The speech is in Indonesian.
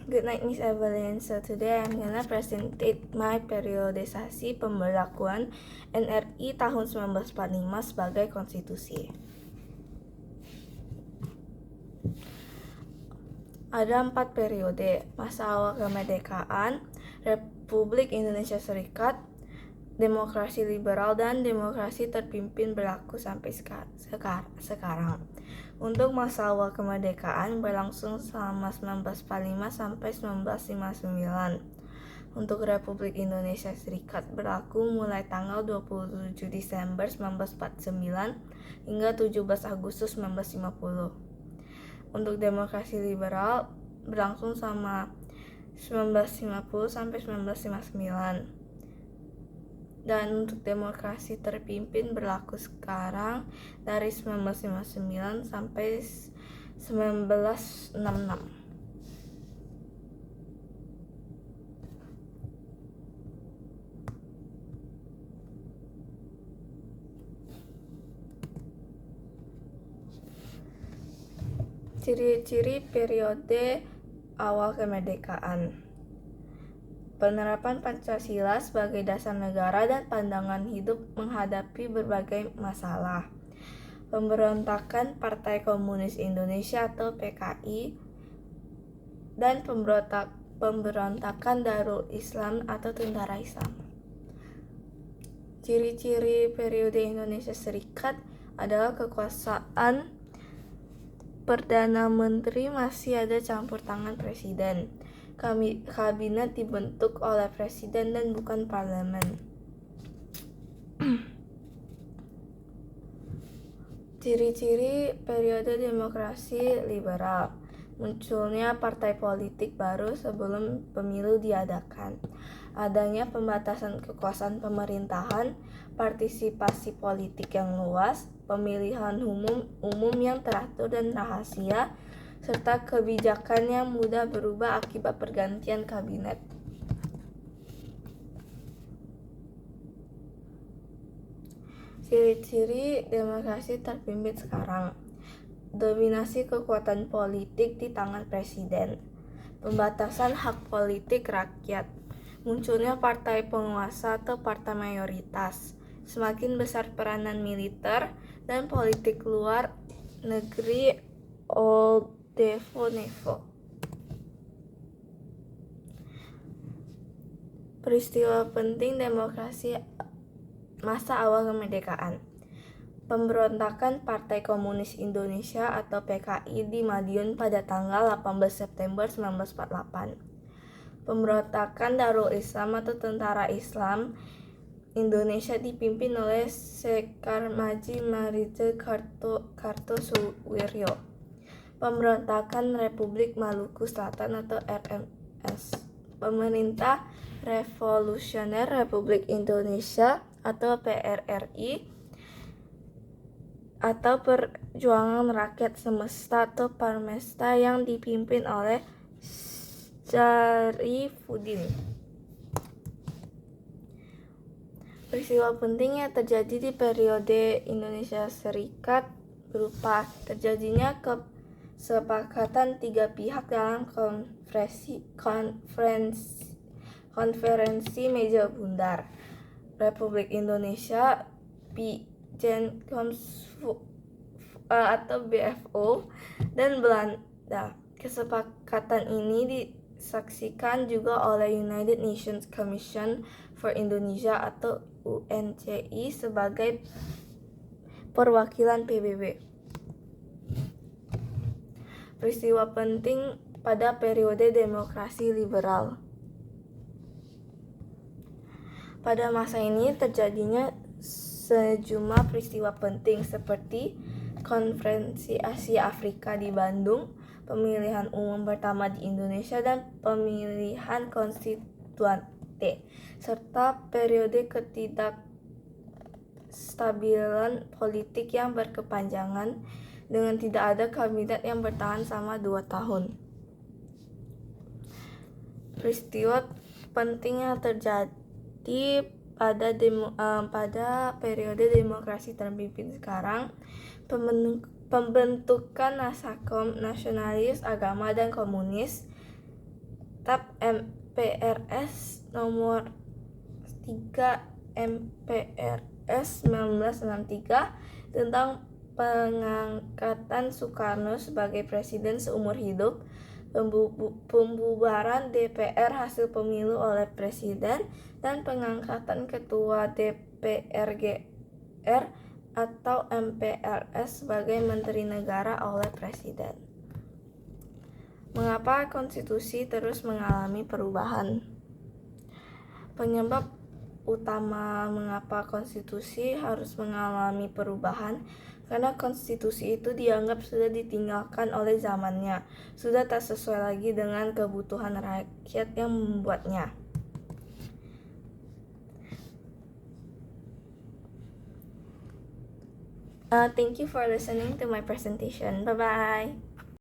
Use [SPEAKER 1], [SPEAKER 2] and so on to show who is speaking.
[SPEAKER 1] Good night, Miss Evelyn. So today I'm gonna present my periodisasi pemberlakuan NRI tahun 1945 sebagai konstitusi. Ada 4 periode: masa awal kemerdekaan, Republik Indonesia Serikat, demokrasi liberal, dan demokrasi terpimpin berlaku sampai sekarang. Untuk masa awal kemerdekaan berlangsung selama 1945 sampai 1959. Untuk Republik Indonesia Serikat berlaku mulai tanggal 27 Desember 1949 hingga 17 Agustus 1950. Untuk demokrasi liberal berlangsung selama 1950 sampai 1959. Dan untuk demokrasi terpimpin berlaku sekarang dari 1959 sampai 1966. Ciri-ciri periode awal kemerdekaan: penerapan Pancasila sebagai dasar negara dan pandangan hidup menghadapi berbagai masalah. Pemberontakan Partai Komunis Indonesia atau PKI dan pemberontakan Darul Islam atau Tentara Islam. Ciri-ciri periode Indonesia Serikat adalah kekuasaan Perdana Menteri masih ada campur tangan Presiden. Kabinet dibentuk oleh presiden dan bukan parlemen. Ciri-ciri periode demokrasi liberal: munculnya partai politik baru sebelum pemilu diadakan, adanya pembatasan kekuasaan pemerintahan, partisipasi politik yang luas, pemilihan umum yang teratur dan rahasia, serta kebijakan yang mudah berubah akibat pergantian kabinet. Ciri-ciri demokrasi terpimpin sekarang: dominasi kekuatan politik di tangan presiden, pembatasan hak politik rakyat, munculnya partai penguasa atau partai mayoritas, semakin besar peranan militer dan politik luar negeri Old Devo. Peristiwa penting demokrasi masa awal kemerdekaan: pemberontakan Partai Komunis Indonesia atau PKI di Madiun pada tanggal 18 September 1948. Pemberontakan Darul Islam atau Tentara Islam Indonesia dipimpin oleh Sekar Maji Marize Kartosuwiryo. Pemberontakan Republik Maluku Selatan atau RMS. Pemerintah Revolusioner Republik Indonesia atau PRRI atau Perjuangan Rakyat Semesta atau Parmesta yang dipimpin oleh Syarifuddin. Peristiwa penting yang terjadi di periode Indonesia Serikat berupa terjadinya kesepakatan 3 pihak dalam konferensi meja bundar Republik Indonesia atau BFO dan Belanda. Kesepakatan ini disaksikan juga oleh United Nations Commission for Indonesia atau UNCI sebagai perwakilan PBB. Peristiwa penting pada periode demokrasi liberal: pada masa ini terjadinya sejumlah peristiwa penting seperti Konferensi Asia Afrika di Bandung, pemilihan umum pertama di Indonesia dan pemilihan konstituante, serta periode ketidakstabilan politik yang berkepanjangan dengan tidak ada kabinet yang bertahan selama 2 tahun. Peristiwa penting yang terjadi pada periode demokrasi terpimpin sekarang: pembentukan Nasakom, nasionalis, agama, dan komunis, Kitab MPRS nomor 3 MPRS 1963 tentang pengangkatan Soekarno sebagai presiden seumur hidup, pembubaran DPR hasil pemilu oleh presiden, dan pengangkatan ketua DPR atau MPRS sebagai menteri negara oleh presiden. Mengapa konstitusi terus mengalami perubahan? Penyebab utama mengapa konstitusi harus mengalami perubahan karena konstitusi itu dianggap sudah ditinggalkan oleh zamannya, sudah tak sesuai lagi dengan kebutuhan rakyat yang membuatnya. Thank you for listening to my presentation. Bye-bye.